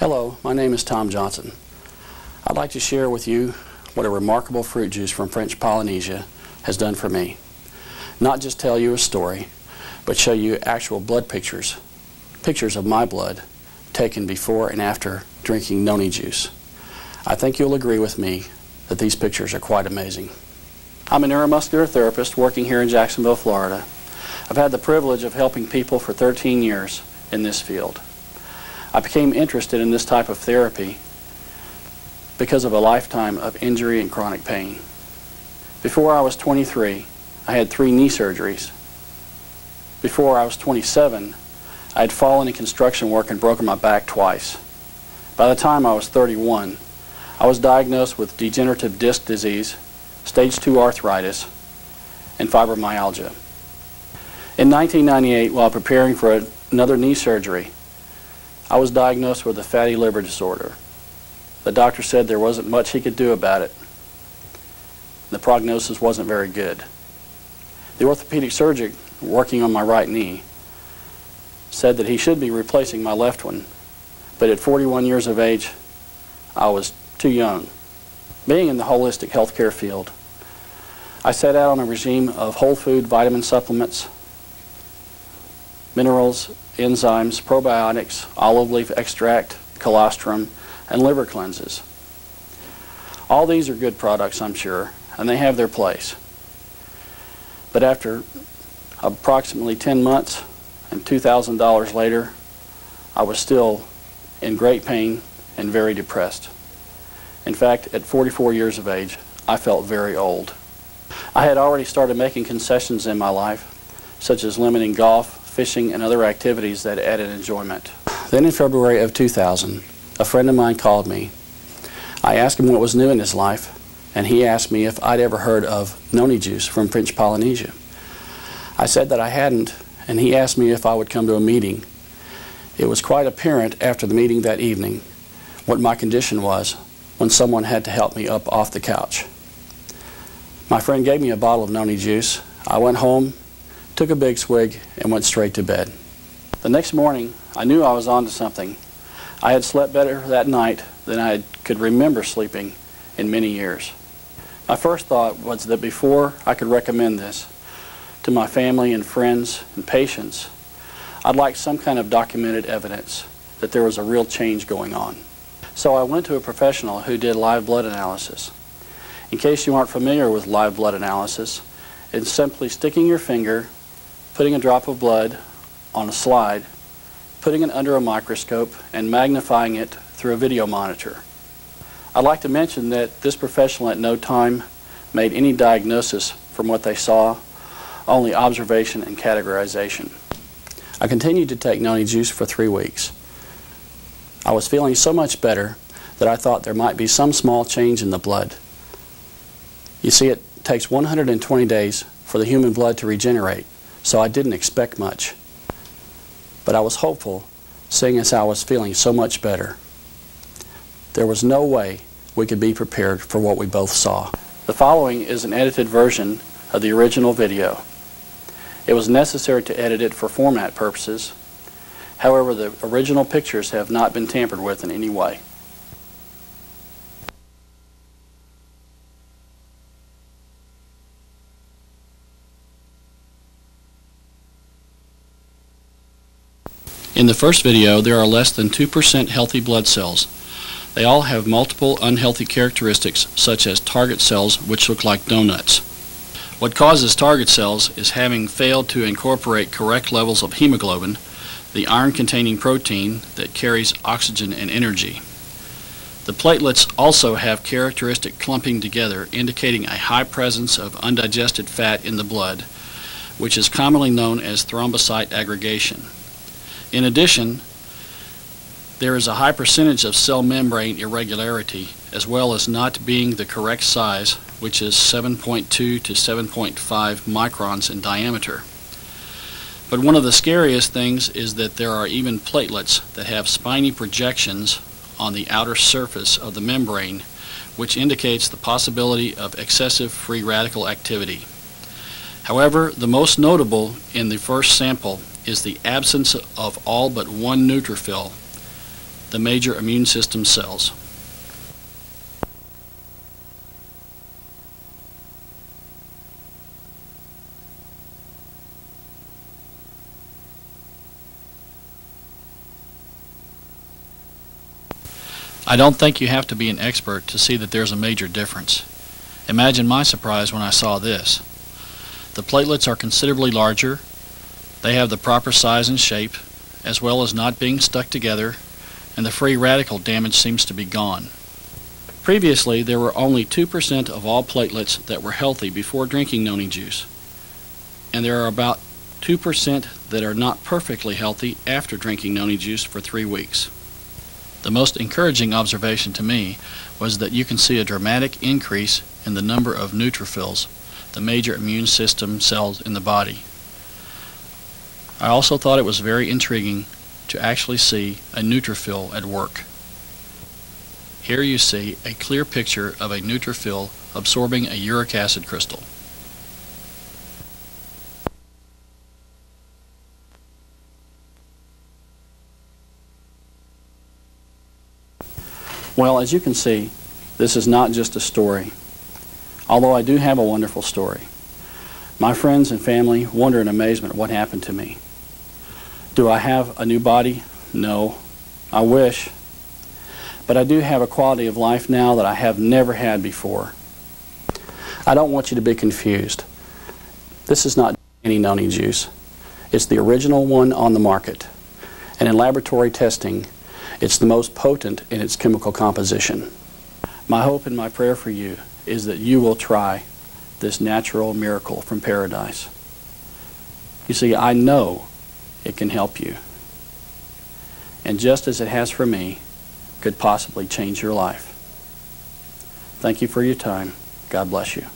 Hello, my name is Tom Johnson. I'd like to share with you what a remarkable fruit juice from French Polynesia has done for me. Not just tell you a story, but show you actual blood pictures of my blood taken before and after drinking noni juice. I think you'll agree with me that these pictures are quite amazing. I'm a neuromuscular therapist working here in Jacksonville, Florida. I've had the privilege of helping people for 13 years in this field. I became interested in this type of therapy because of a lifetime of injury and chronic pain. Before I was 23, I had 3 knee surgeries. Before I was 27, I had fallen in construction work and broken my back twice. By the time I was 31, I was diagnosed with degenerative disc disease, stage 2 arthritis, and fibromyalgia. In 1998, while preparing for another knee surgery, I was diagnosed with a fatty liver disorder. The doctor said there wasn't much he could do about it. The prognosis wasn't very good. The orthopedic surgeon working on my right knee said that he should be replacing my left one, but at 41 years of age, I was too young. Being in the holistic healthcare field, I set out on a regime of whole food vitamin supplements, minerals, enzymes, probiotics, olive leaf extract, colostrum, and liver cleanses. All these are good products, I'm sure, and they have their place. But after approximately 10 months and $2,000 later, I was still in great pain and very depressed. In fact, at 44 years of age, I felt very old. I had already started making concessions in my life, such as limiting golf, fishing, and other activities that added enjoyment. Then in February of 2000, a friend of mine called me. I asked him what was new in his life, and he asked me if I'd ever heard of noni juice from French Polynesia. I said that I hadn't, and he asked me if I would come to a meeting. It was quite apparent after the meeting that evening what my condition was when someone had to help me up off the couch. My friend gave me a bottle of noni juice. I went home, took a big swig, and went straight to bed. The next morning, I knew I was onto something. I had slept better that night than I could remember sleeping in many years. My first thought was that before I could recommend this to my family and friends and patients, I'd like some kind of documented evidence that there was a real change going on. So I went to a professional who did live blood analysis. In case you aren't familiar with live blood analysis, it's simply sticking your finger, putting a drop of blood on a slide, putting it under a microscope, and magnifying it through a video monitor. I'd like to mention that this professional at no time made any diagnosis from what they saw, only observation and categorization. I continued to take noni juice for 3 weeks. I was feeling so much better that I thought there might be some small change in the blood. You see, it takes 120 days for the human blood to regenerate, so I didn't expect much. But I was hopeful, seeing as I was feeling so much better. There was no way we could be prepared for what we both saw. The following is an edited version of the original video. It was necessary to edit it for format purposes. However, the original pictures have not been tampered with in any way. In the first video, there are less than 2% healthy blood cells. They all have multiple unhealthy characteristics, such as target cells, which look like donuts. What causes target cells is having failed to incorporate correct levels of hemoglobin, the iron-containing protein that carries oxygen and energy. The platelets also have characteristic clumping together, indicating a high presence of undigested fat in the blood, which is commonly known as thrombocyte aggregation. In addition, there is a high percentage of cell membrane irregularity, as well as not being the correct size, which is 7.2 to 7.5 microns in diameter. But one of the scariest things is that there are even platelets that have spiny projections on the outer surface of the membrane, which indicates the possibility of excessive free radical activity. However, the most notable in the first sample is the absence of all but one neutrophil, the major immune system cells. I don't think you have to be an expert to see that there's a major difference. Imagine my surprise when I saw this. The platelets are considerably larger, they have the proper size and shape, as well as not being stuck together, and the free radical damage seems to be gone. Previously, there were only 2% of all platelets that were healthy before drinking noni juice, and there are about 2% that are not perfectly healthy after drinking noni juice for 3 weeks. The most encouraging observation to me was that you can see a dramatic increase in the number of neutrophils, the major immune system cells in the body. I also thought it was very intriguing to actually see a neutrophil at work. Here you see a clear picture of a neutrophil absorbing a uric acid crystal. Well, as you can see, this is not just a story. Although I do have a wonderful story. My friends and family wonder in amazement what happened to me. Do I have a new body? No. I wish. But I do have a quality of life now that I have never had before. I don't want you to be confused. This is not any noni juice. It's the original one on the market. And in laboratory testing, it's the most potent in its chemical composition. My hope and my prayer for you is that you will try this natural miracle from paradise. You see, I know it can help you. And just as it has for me, could possibly change your life. Thank you for your time. God bless you.